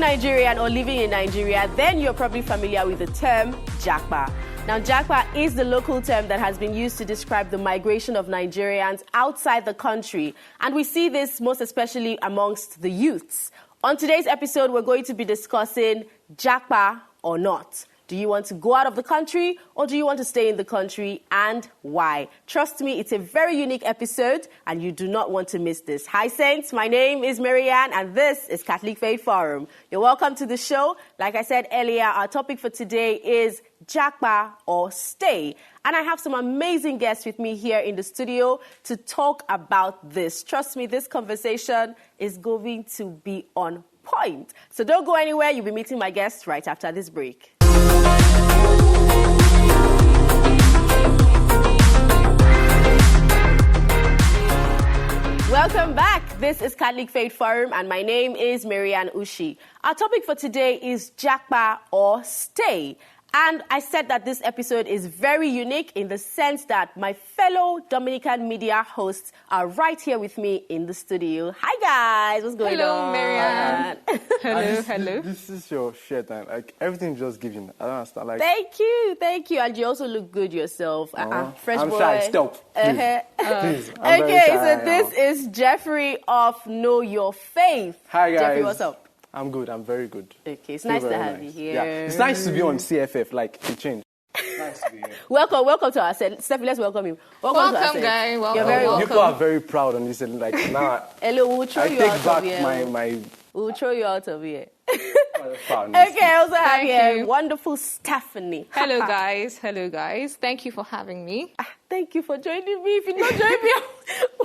Nigerian or living in Nigeria, then you're probably familiar with the term Japa. Now, Japa is the local term that has been used to describe the migration of Nigerians outside the country. And we see this most especially amongst the youths. On today's episode, we're going to be discussing Japa or not. Do you want to go out of the country or do you want to stay in the country, and why? Trust me, it's a very unique episode and you do not want to miss this. Hi Saints, my name is Maryann and this is Catholic Faith Forum. You're welcome to the show. Like I said earlier, our topic for today is Japa or Stay. And I have some amazing guests with me here in the studio to talk about this. Trust me, this conversation is going to be on point. So don't go anywhere. You'll be meeting my guests right after this break. Welcome back. This is Catholic Faith Forum and my name is Maryann Ushi. Our topic for today is Japa or Stay. And I said that this episode is very unique in the sense that my fellow Dominican media hosts are right here with me in the studio. Hi guys, what's going on? Hello, Maryann. Hello. This is your shirt and like everything just giving. I don't understand. Like, Thank you. And you also look good yourself. Fresh I'm boy. shy. Stop. Please. Please. I'm very Okay, shy so this is Jeffrey of Know Your Faith. Hi guys. Jeffrey, what's up? I'm good. I'm very good. Okay, it's Feel nice to very have you here. Yeah, it's nice to be on CFF. Like it changed. Nice to be here. Welcome to our set. Stephanie, let's welcome him. Welcome to our set. guy. You're Welcome. very welcome. People are very proud on this. And like now, Hello, we'll throw I you take out back of here. my. We'll throw you out of here. proudness. Okay, I also have Thank here you. wonderful Staphenie. Hello, guys. Thank you for having me. Thank you for joining me. If you don't join me,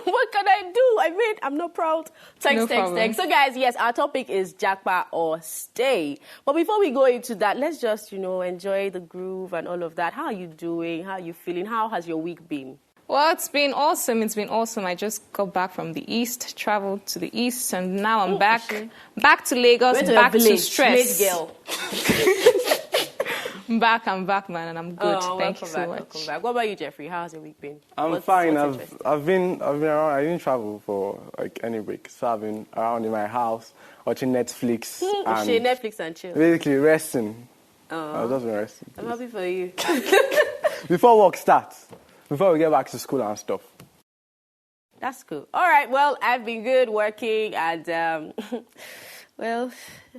what can I do? I mean, I'm not proud. Thanks. So, guys, yes, our topic is Japa or Stay. But before we go into that, let's just, enjoy the groove and all of that. How are you doing? How are you feeling? How has your week been? Well, it's been awesome. I just got back from the east, traveled to the east, and now I'm back to Lagos, back to stress. Village girl. I'm back, man, and I'm good. Thank you so much. Welcome back. What about you, Jeffrey? How has your week been? I'm fine. I've been around. I didn't travel for like any break, so I've been around in my house watching Netflix. Netflix and chill. Basically resting. I was just resting. I'm happy for you. Before work starts. Before we get back to school and stuff. That's cool. All right. Well, I've been good working and,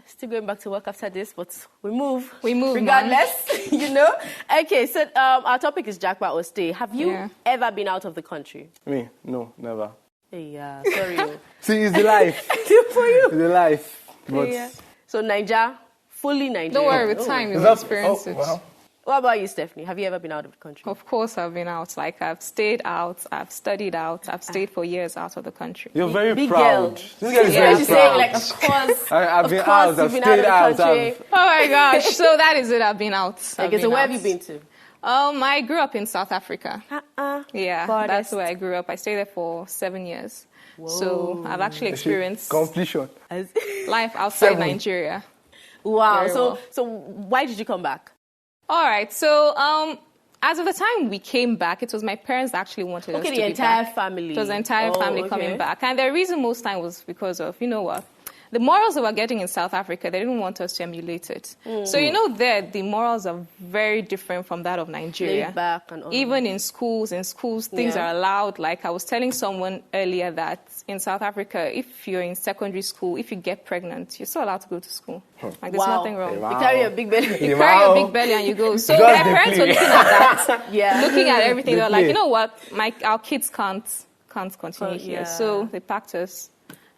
still going back to work after this, but we move. Regardless, Okay, so our topic is Japa or Stay. Have you ever been out of the country? Me? No, never. Yeah, sorry. See, it's the life. For you. It's the life. But So Nigeria, fully Nigeria. Don't worry, with time you'll experience it. Well. What about you, Staphenie? Have you ever been out of the country? Of course, I've been out. Like, I've stayed out, I've studied out, I've stayed for years out of the country. You're very Big proud. girl. This girl is very She's proud. saying, like, of course. I've been out, I've you've been stayed out of the out. country. Oh my gosh, so that is it. I've been out. Okay, so where have you been to? I grew up in South Africa. Yeah, Goddess. that's where I grew up. I stayed there for 7 years. Whoa. So I've actually experienced Completion. life outside 7. Nigeria. Wow. Very well. So why did you come back? All right. So as of the time we came back, it was my parents that actually wanted us to be back. Okay, the entire family. It was the entire family coming back. And the reason most time was because of, the morals that we're getting in South Africa, they didn't want us to emulate it. So, there, the morals are very different from that of Nigeria. Laid back and all. Even in schools, things are allowed. Like I was telling someone earlier that in South Africa, if you're in secondary school, if you get pregnant, you're still allowed to go to school. Like there's nothing wrong. Wow. You carry a big belly. You carry your big belly and you go. So my parents were looking at that, looking at everything. They were like, you know what, our kids can't continue here. So they packed us.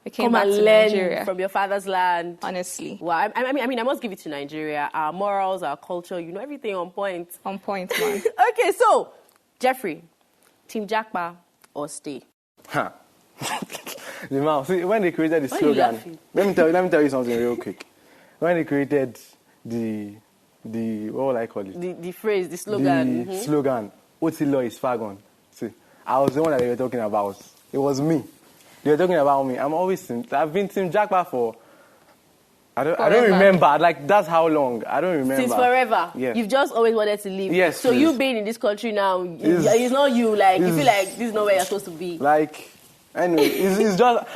We came back to Nigeria. From your father's land. Honestly. Wow. I mean, I must give it to Nigeria. Our morals, our culture, everything on point. On point, man. Okay, so, Jeffrey, Team Japa or Stay? Huh. The mouth. See, when they created the slogan, let me tell you something real quick. When they created the what will I call it? The phrase, the slogan. The slogan, Otilo is Fagon. See, I was the one that they were talking about. It was me. They were talking about me. I've been Team Japa for, I don't remember. Like, that's how long. I don't remember. Since forever. Yeah. You've just always wanted to leave. Yes, so please. You being in this country now, it's not you. Like, you feel like this is not where you're supposed to be. Like, Anyway, it's just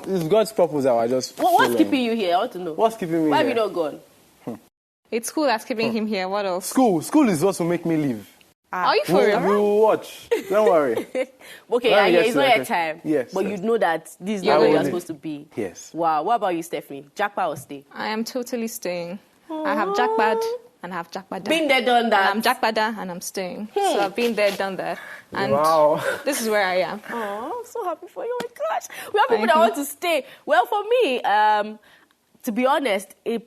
it's God's purpose that I just. What's keeping you here? I want to know. What's keeping me Why here? have you not gone? It's school that's keeping him here. What else? School is what will make me leave. Are you for We real? will watch. Don't worry. Okay, Let me get it's to not that your time. Yes, But yes. you know that this is Yeah, not where I you're will. supposed to be. Yes. Wow. What about you, Stephenie? Japa or stay? I am totally staying. I have jackpad and I have jackpada. Been there, done that. And I'm jackpada and I'm staying. So I've been there, done that. And Wow. this is where I am. Oh, I'm so happy for you. Oh my gosh. We have people Thank that you. want to stay. Well, for me, to be honest, a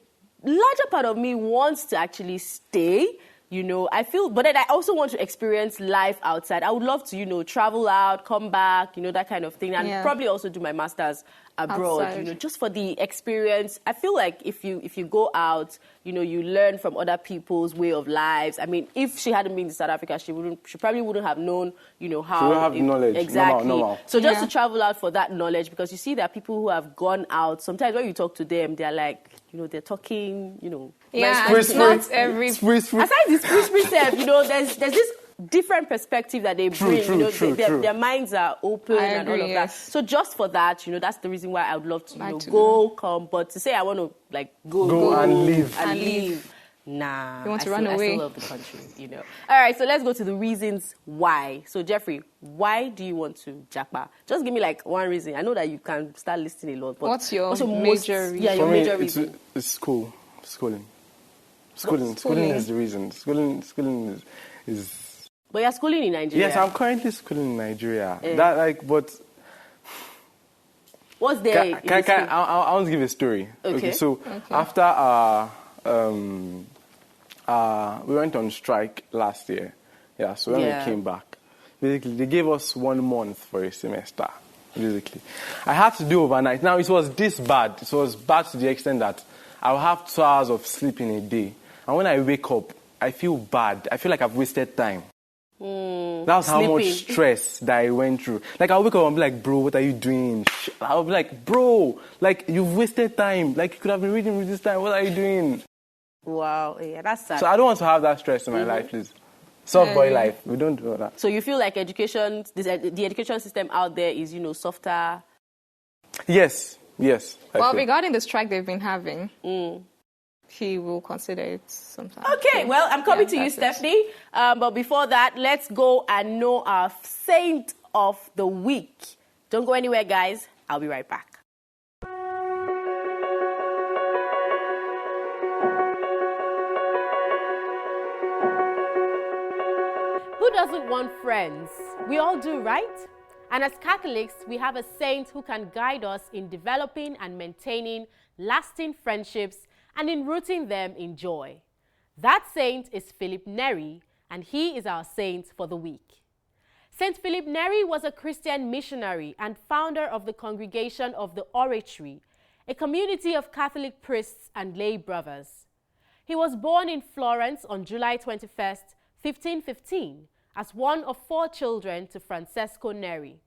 larger part of me wants to actually stay. You know, I feel, but then I also want to experience life outside. I would love to, you know, travel out, come back, you know, that kind of thing. And Yeah. probably also do my master's abroad, Outside. you know, just for the experience. I feel like if you go out, you know, you learn from other people's way of lives. I mean, if she hadn't been to South Africa, she probably wouldn't have known, you know, how. She wouldn't have knowledge. Exactly. Normal. So just Yeah. to travel out for that knowledge, because you see there are people who have gone out. Sometimes when you talk to them, they're like, you know, they're talking, you know. Yeah, very and not every... Spree. Aside this free self, you know, there's this different perspective that they bring. True, you know, true. their minds are open I and all agree, of yes. that. So just for that, you know, that's the reason why I would love to, you Like know, to go, come. But to say I want to like Go and leave. and leave. Nah, You want to I run still, I away. still love the country, you know. All right, so let's go to the reasons why. So Jeffrey, why do you want to Japa? Just give me like one reason. I know that you can start listing a lot. But What's your most- major reason? Yeah, your For me, major reason. it's schooling. Schooling. Schooling is the reason. Schooling is. But you're schooling in Nigeria. Yes, I'm currently schooling in Nigeria. That like, but What's there? in the school? I want to give a story. Okay. So after we went on strike last year. Yeah. So when Yeah. we came back, basically they gave us 1 month for a semester. Basically, I had to do overnight. Now it was this bad. It was bad to the extent that I will have 2 hours of sleep in a day, and when I wake up, I feel bad. I feel like I've wasted time. That's how much sleeping. stress that I went through. Like, I'll wake up and be like, bro, what are you doing? I'll be like, bro, like, you've wasted time. Like, you could have been reading with this time. What are you doing? Wow, yeah, that's sad. So I don't want to have that stress in my life, please. Soft boy life. We don't do that. So you feel like education, the education system out there is, you know, softer? Yes. I Well, feel. regarding the strike they've been having, he will consider it sometime. Okay, well, I'm coming Yeah, to you, that's it. Stephenie. But before that, let's go and know our saint of the week. Don't go anywhere, guys. I'll be right back. Who doesn't want friends? We all do, right? And as Catholics, we have a saint who can guide us in developing and maintaining lasting friendships and in rooting them in joy. That saint is Philip Neri, and he is our saint for the week. Saint Philip Neri was a Christian missionary and founder of the Congregation of the Oratory, a community of Catholic priests and lay brothers. He was born in Florence on July 21st, 1515, as one of 4 children to Francesco Neri.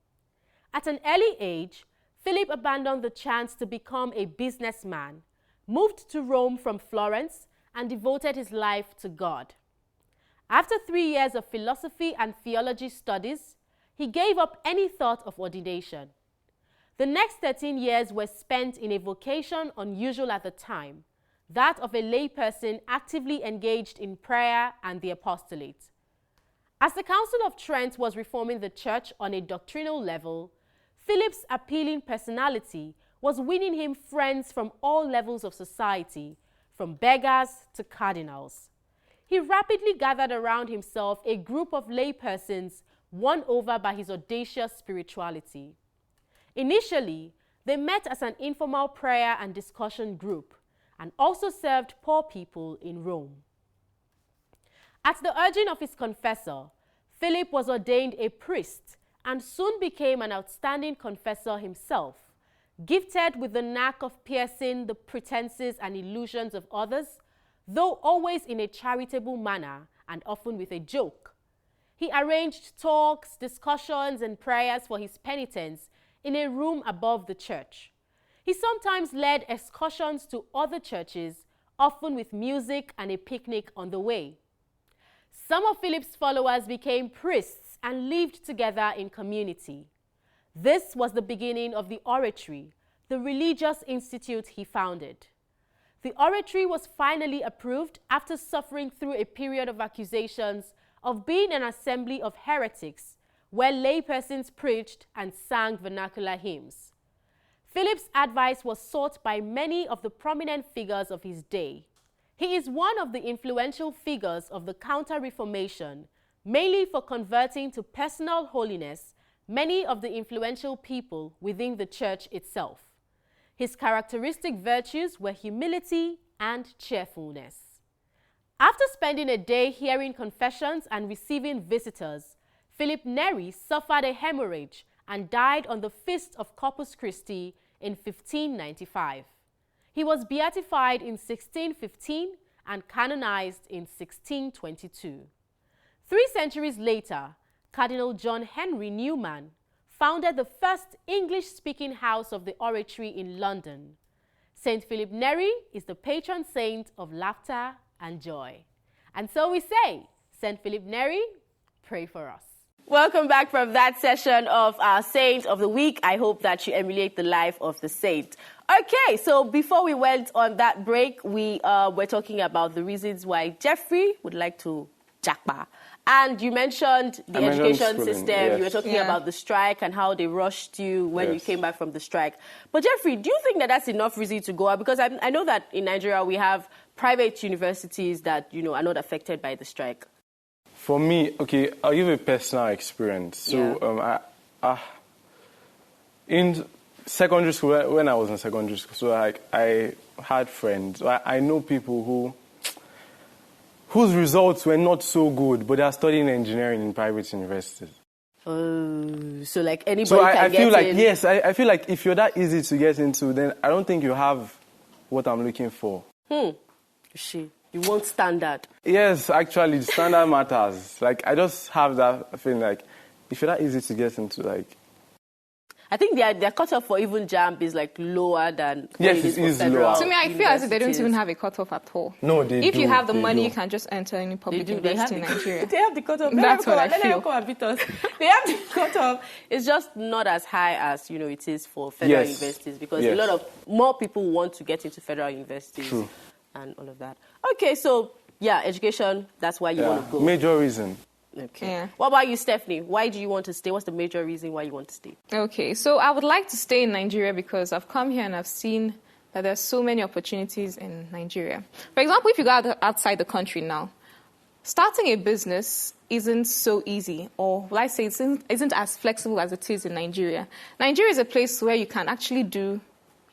At an early age, Philip abandoned the chance to become a businessman, moved to Rome from Florence, and devoted his life to God. After 3 years of philosophy and theology studies, he gave up any thought of ordination. The next 13 years were spent in a vocation unusual at the time, that of a layperson actively engaged in prayer and the apostolate. As the Council of Trent was reforming the church on a doctrinal level, Philip's appealing personality was winning him friends from all levels of society, from beggars to cardinals. He rapidly gathered around himself a group of laypersons won over by his audacious spirituality. Initially, they met as an informal prayer and discussion group and also served poor people in Rome. At the urging of his confessor, Philip was ordained a priest and soon became an outstanding confessor himself, gifted with the knack of piercing the pretenses and illusions of others, though always in a charitable manner and often with a joke. He arranged talks, discussions, and prayers for his penitents in a room above the church. He sometimes led excursions to other churches, often with music and a picnic on the way. Some of Philip's followers became priests and lived together in community. This was the beginning of the Oratory, the religious institute he founded. The Oratory was finally approved after suffering through a period of accusations of being an assembly of heretics where laypersons preached and sang vernacular hymns. Philip's advice was sought by many of the prominent figures of his day. He is one of the influential figures of the Counter-Reformation, mainly for converting to personal holiness many of the influential people within the church itself. His characteristic virtues were humility and cheerfulness. After spending a day hearing confessions and receiving visitors, Philip Neri suffered a hemorrhage and died on the Feast of Corpus Christi in 1595. He was beatified in 1615 and canonized in 1622. 3 centuries later, Cardinal John Henry Newman founded the first English-speaking house of the Oratory in London. St. Philip Neri is the patron saint of laughter and joy. And so we say, St. Philip Neri, pray for us. Welcome back from that session of our Saint of the Week. I hope that you emulate the life of the saint. Okay, so before we went on that break, we were talking about the reasons why Jeffrey would like to Japa. And you mentioned the education system. Yes. You were talking about the strike and how they rushed you when you came back from the strike. But Jeffrey, do you think that that's enough reason to go out? Because I know that in Nigeria we have private universities that, are not affected by the strike. For me, okay, I'll give a personal experience. So in secondary school, when I was in secondary school, so I had friends. I know people whose results were not so good, but they are studying engineering in private universities. Oh, so like anybody so can I feel get like, in. yes, I feel like if you're that easy to get into, then I don't think you have what I'm looking for. You want standard. Yes, actually, standard matters. Like, I just have that feeling like, if you're that easy to get into, like... I think their cutoff for even JAMB is like lower than yes, it is it for is federal. lower. To me, I feel as if they don't even have a cutoff at all. No, they If do. you have the money, do. you can just enter any public university in Nigeria. They have the cutoff. That's what I feel. They have the cutoff. It's just not as high as it is for federal universities because a lot of more people want to get into federal universities. True. And all of that. Okay, so education. That's why you want to go. Major reason. Okay. Yeah. What about you, Stephanie? Why do you want to stay? What's the major reason why you want to stay? Okay, so I would like to stay in Nigeria because I've come here and I've seen that there's so many opportunities in Nigeria. For example, if you go outside the country now, starting a business isn't so easy, or will I say it isn't as flexible as it is in Nigeria. Nigeria is a place where you can actually do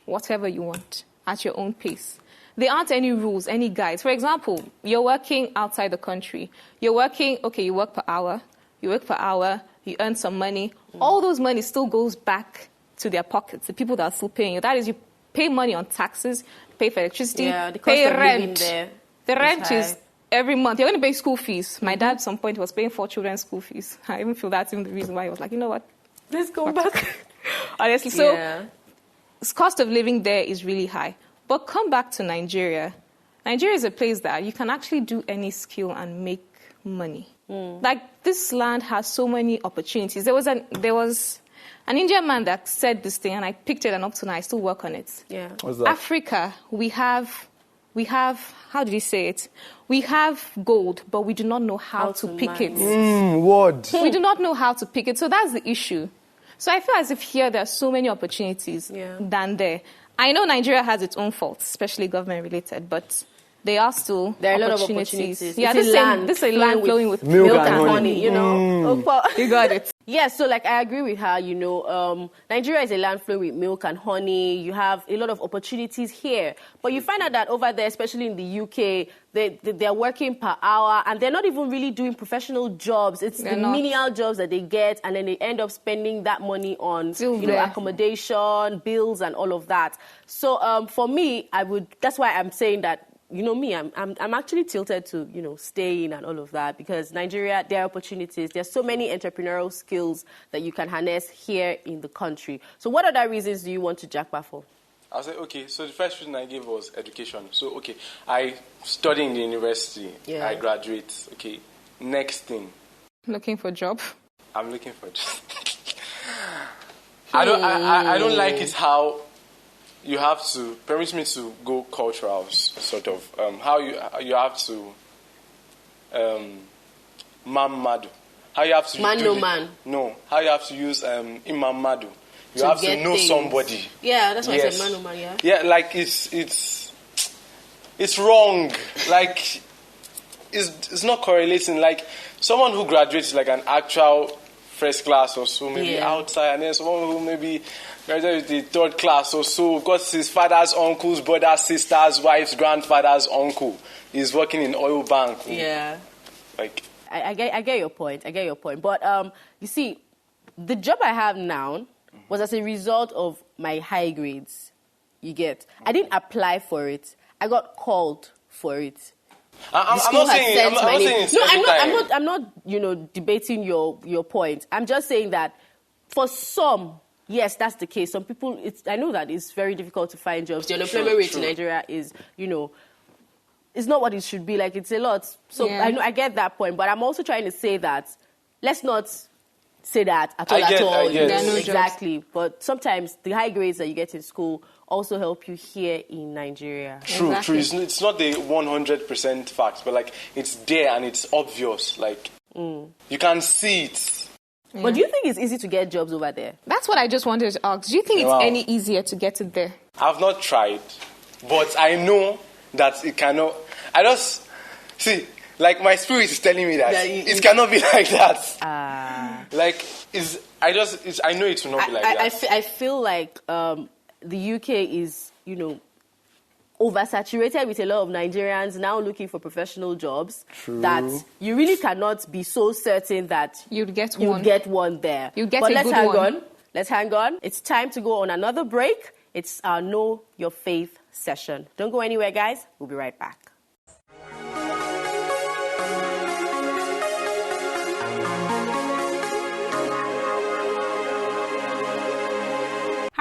whatever you want at your own pace. There aren't any rules, any guides. For example, you're working outside the country. You work per hour. You work per hour. You earn some money. All those money still goes back to their pockets, the people that are still paying you. That is, you pay money on taxes, pay for electricity, the cost pay of living rent. there The rent is every month. You're going to pay school fees. My dad at some point was paying 4 children's school fees. I even feel that's even the reason why he was like, you know what? Let's go back. Honestly, so cost of living there is really high. But come back to Nigeria. Nigeria is a place that you can actually do any skill and make money. Like, this land has so many opportunities. There was an Indian man that said this thing, and I picked it, and up to now I still work on it. Yeah. What's that? Africa, we have, how did he say it? We have gold, but we do not know how to pick it. Word. We do not know how to pick it. So that's the issue. So I feel as if here there are so many opportunities than there. I know Nigeria has its own faults, especially government-related, but there are still a lot of opportunities. Yeah, this is a land flowing with milk and honey. You got it. Yeah, so like I agree with her, Nigeria is a land flowing with milk and honey. You have a lot of opportunities here. But you find out that over there, especially in the UK, they're working per hour and they're not even really doing professional jobs. It's the menial jobs that they get, and then they end up spending that money on accommodation, bills, and all of that. So for me, that's why I'm saying that, I'm actually tilted to, staying and all of that, because Nigeria, there are opportunities. There's so many entrepreneurial skills that you can harness here in the country. So what other reasons do you want to Japa for? I'll say, okay, so the first reason I gave was education. So, okay, I study in the university. Yeah. I graduate. Okay, next thing. Looking for a job? I'm looking for a job. I don't like it how you have to, permit me to go cultural, sort of, how you have to, mamadu. How you have to how you have to use imamadu. You have to know somebody. Yeah, that's why I said man, yeah. Yeah, like it's wrong. Like it's not correlating. Like someone who graduates like an actual first class or so, maybe outside, and then someone who maybe graduates with the third class or so, because his father's uncle's brother's sister's wife's grandfather's uncle is working in oil bank. Yeah. Like I get your point. But you see, the job I have now was as a result of my high grades. You get? I didn't apply for it. I got called for it. I'm not saying I'm not debating your point. I'm just saying that for some, yes, that's the case. Some people, I know that it's very difficult to find jobs. The unemployment rate in Nigeria is, it's not what it should be. Like, it's a lot. So I get that point. But I'm also trying to say that let's not say that at all. Exactly. But sometimes the high grades that you get in school also help you here in Nigeria. True. It's not the 100% fact, but like it's there and it's obvious. Like you can see it. Yeah. But do you think it's easy to get jobs over there? That's what I just wanted to ask. Do you think it's any easier to get it there? I've not tried, but I know that it cannot. I just see. Like, my spirit is telling me that it cannot be like that. I know it will not be like that. I feel like the UK is, oversaturated with a lot of Nigerians now looking for professional jobs. True. That you really cannot be so certain that you'd get one there. You get a good one. Let's hang on. It's time to go on another break. It's our Know Your Faith session. Don't go anywhere, guys. We'll be right back.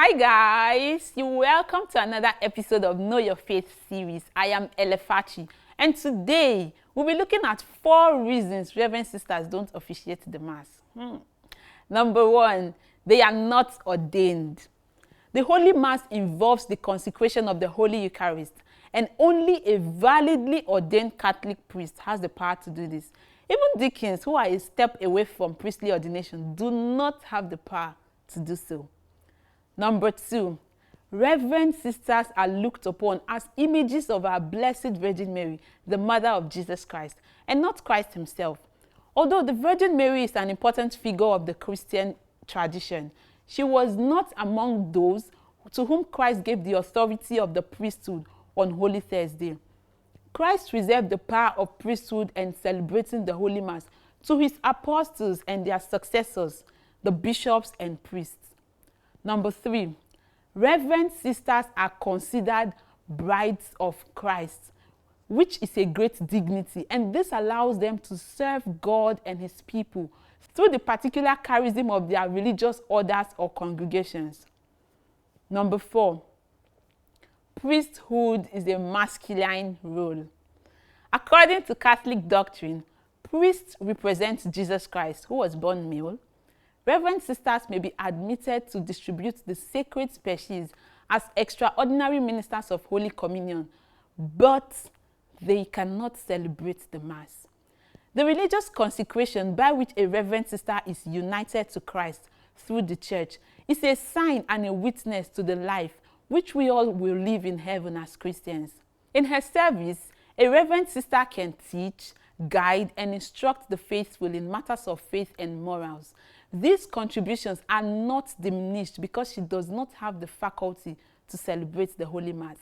Hi guys, you're welcome to another episode of Know Your Faith series. I am Elefachi, and today we'll be looking at 4 reasons Reverend Sisters don't officiate the Mass. Number 1, they are not ordained. The Holy Mass involves the consecration of the Holy Eucharist, and only a validly ordained Catholic priest has the power to do this. Even deacons, who are a step away from priestly ordination, do not have the power to do so. Number 2, Reverend Sisters are looked upon as images of our Blessed Virgin Mary, the Mother of Jesus Christ, and not Christ himself. Although the Virgin Mary is an important figure of the Christian tradition, she was not among those to whom Christ gave the authority of the priesthood on Holy Thursday. Christ reserved the power of priesthood and celebrating the Holy Mass to his apostles and their successors, the bishops and priests. Number 3, Reverend Sisters are considered brides of Christ, which is a great dignity, and this allows them to serve God and his people through the particular charism of their religious orders or congregations. Number 4, priesthood is a masculine role. According to Catholic doctrine, priests represent Jesus Christ, who was born male. Reverend Sisters may be admitted to distribute the sacred species as extraordinary ministers of Holy Communion, but they cannot celebrate the Mass. The religious consecration by which a Reverend Sister is united to Christ through the Church is a sign and a witness to the life which we all will live in heaven as Christians. In her service, a Reverend Sister can teach, guide, and instruct the faithful in matters of faith and morals. These contributions are not diminished because she does not have the faculty to celebrate the Holy Mass.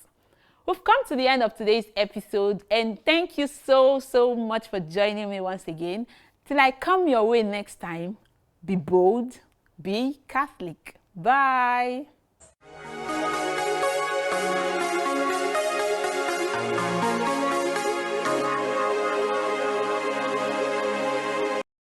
We've come to the end of today's episode, and thank you so much for joining me once again. Till I come your way next time, be bold, be Catholic. Bye.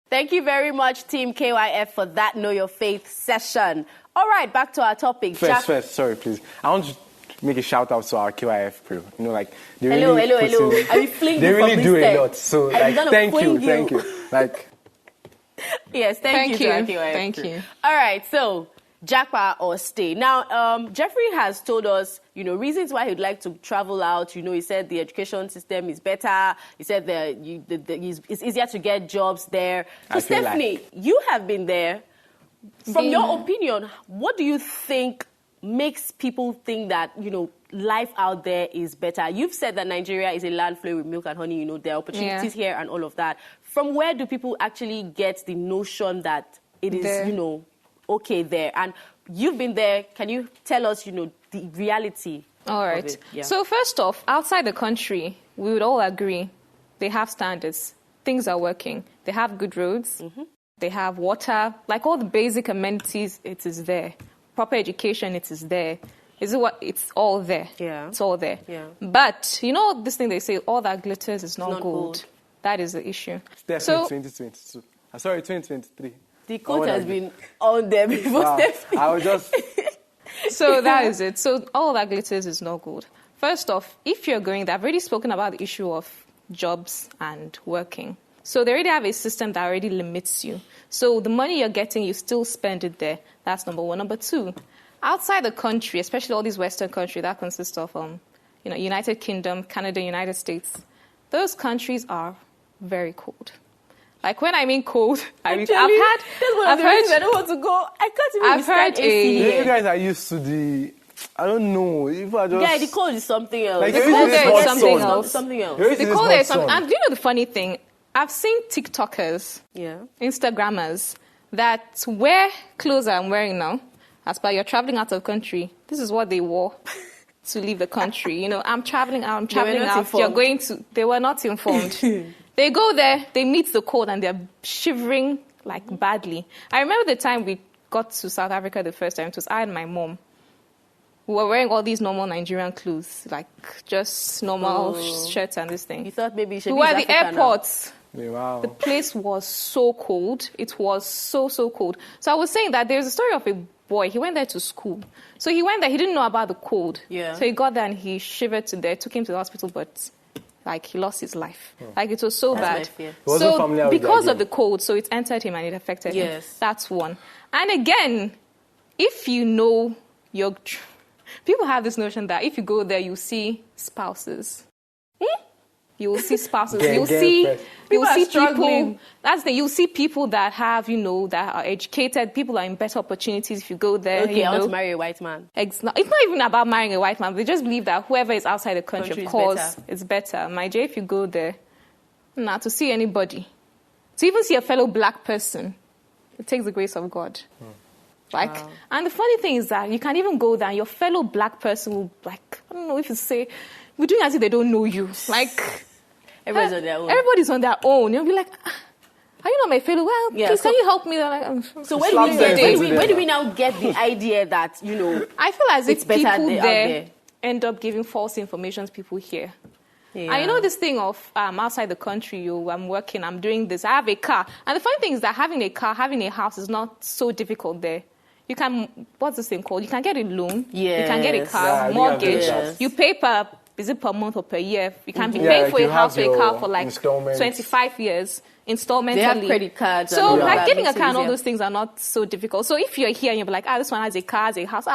Thank you very much, Team KYF, for that Know Your Faith session. All right, back to our topic. First, sorry, please. I want to make a shout out to our KYF crew. They hello. They really do a lot. So, thank you. Yes, thank you to our KYF crew. All right, so Japa or Stay. Now, Jeffrey has told us, reasons why he'd like to travel out. He said the education system is better. He said it's easier to get jobs there. So, Staphenie, you have been there. From your opinion, what do you think makes people think that, life out there is better? You've said that Nigeria is a land flowing with milk and honey. There are opportunities here and all of that. From where do people actually get the notion that it is, okay there? And you've been there. Can you tell us, the reality? All right. Of it? Yeah. So first off, outside the country, we would all agree they have standards. Things are working. They have good roads. Mm-hmm. They have water. Like all the basic amenities, it is there. Proper education, it is there. It's all there. Yeah. It's all there. Yeah. But, this thing they say, all that glitters is not gold. That is the issue. Definitely 2022. Sorry, 2023. The quote has been on there before, Staphenie. I was just... So that is it. So all that glitters is not gold. First off, if you're going there, I've already spoken about the issue of jobs and working. So they already have a system that already limits you. So the money you're getting, you still spend it there. That's number one. Number two, outside the country, especially all these Western countries that consist of, United Kingdom, Canada, United States, those countries are very cold. Like when I mean cold, I mean I've heard. I don't want to go. I can't even describe AC. You guys are used to the. I don't know. If I just... Yeah, the cold is something else. Like, the cold there is something else. Something else. The cold there is something. And the funny thing? I've seen TikTokers, Instagrammers, that wear clothes I'm wearing now. As per you're traveling out of the country, this is what they wore to leave the country. I'm traveling out. You're going to. They were not informed. They go there, they meet the cold, and they're shivering like badly. I remember the time we got to South Africa the first time. It was I and my mom. We were wearing all these normal Nigerian clothes, like just normal shirts and this thing. You thought maybe we were at the airport. Wow. The place was so cold. It was so cold. So I was saying that there's a story of a boy. He went there to school. So he went there. He didn't know about the cold. Yeah. So he got there and he shivered to death. Took him to the hospital, but he lost his life. Like it was so bad. So because of the cold, so it entered him and it affected him. That's one. And again, if you know your... People have this notion that if you go there, you see spouses. You will see spouses. You'll see people. That's the thing. You'll see people that have, that are educated. People are in better opportunities if you go there. Okay, I want to marry a white man. It's not even about marrying a white man. They just believe that whoever is outside the country, of course, it's better. My dear, if you go there, to see anybody, to even see a fellow black person, it takes the grace of God. And the funny thing is that you can even go there and your fellow black person will, I don't know if you say, we're doing as if they don't know you. Everybody's on their own. Everybody's on their own. You'll be like, are you not my fellow? Well, please, can you help me? So where do we now get the idea that, I feel as if people there end up giving false information to people here. Yeah. And this thing of outside the country, I'm working, I'm doing this, I have a car. And the funny thing is that having a car, having a house is not so difficult there. You can, what's this thing called? You can get a loan. Yes. You can get a car, mortgage. You pay per month or per year? You can be paying for a house or a car for 25 years, installmentally. They have credit cards. So getting a car and all those things are not so difficult. So if you're here and you're like, this one has a car, has a house.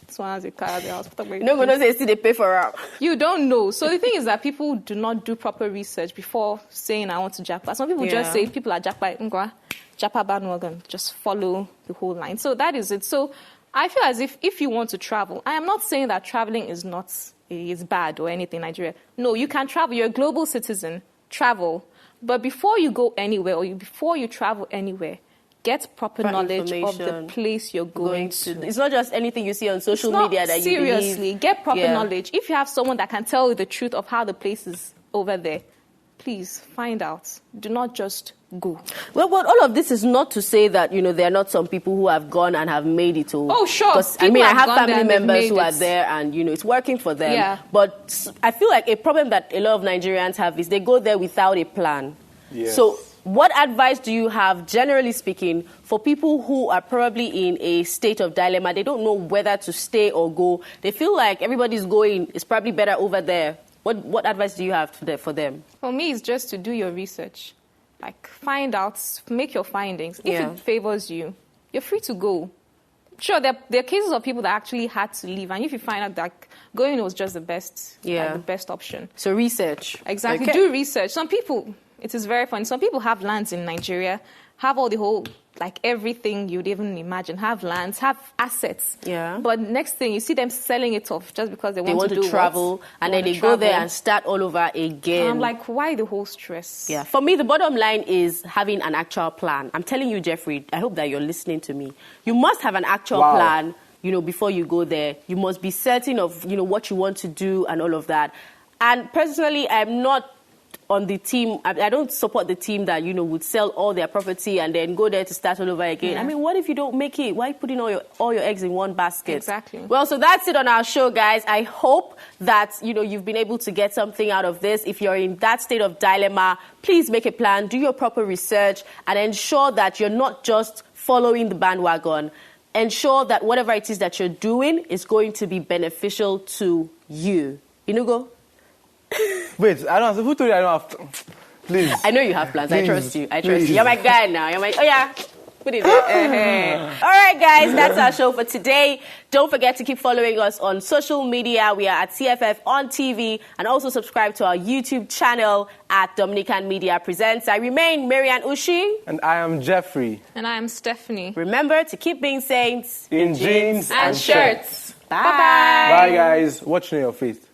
This one has a car, has a house. No one knows they pay for it. You don't know. So the thing is that people do not do proper research before saying I want to Japa. Some people just say people are Japa bandwagon, just follow the whole line. So that is it. So I feel as if you want to travel, I am not saying that traveling is bad or anything in Nigeria. No, you can travel. You're a global citizen. Travel. But before you go anywhere or before you travel anywhere, get proper knowledge of the place you're going to. It's not just anything you see on social media that you believe. Seriously, get proper knowledge. If you have someone that can tell you the truth of how the place is over there, please find out. Do not just go. Well, but all of this is not to say that, there are not some people who have gone and have made it. Oh, sure. Because, I have family members who are there and, it's working for them. Yeah. But I feel like a problem that a lot of Nigerians have is they go there without a plan. Yes. So what advice do you have, generally speaking, for people who are probably in a state of dilemma? They don't know whether to stay or go. They feel like everybody's going. It's probably better over there. What advice do you have for them? For me, it's just to do your research. Find out, make your findings. If it favors you, you're free to go. sure, there are cases of people that actually had to leave, and if you find out that going was just the best, the best option. So research. Exactly. Do research. Some people, it is very funny. Some people have lands in Nigeria, have all the whole, like everything you'd even imagine, have lands, have assets. Yeah. But next thing, you see them selling it off just because they want to travel, and then they go there and start all over again. And I'm like, why the whole stress? Yeah. For me, the bottom line is having an actual plan. I'm telling you, Jeffrey, I hope that you're listening to me. You must have an actual plan, you know, before you go there. You must be certain of, you know, what you want to do and all of that. And personally, I'm not on the team. I don't support the team that, you know, would sell all their property and then go there to start all over again. Yeah. I mean, what if you don't make it? Why putting all your eggs in one basket? Exactly. Well, so that's it on our show, guys. I hope that, you know, you've been able to get something out of this. If you're in that state of dilemma, please make a plan, do your proper research, and ensure that you're not just following the bandwagon. Ensure that whatever it is that you're doing is going to be beneficial to you. Inugo? Wait, I don't have, who told you I don't have to? Please. I know you have plans. Please. I trust you. I trust you. You're my guy now. You're my, oh yeah. Put it there. All right, guys, that's our show for today. Don't forget to keep following us on social media. We are at CFF on TV, and also subscribe to our YouTube channel at Dominican Media Presents. I remain Maryann Ushi. And I am Jeffrey. And I am Staphenie. Remember to keep being saints in jeans and shirts. Bye. Bye, guys. Watch Know Your Faith.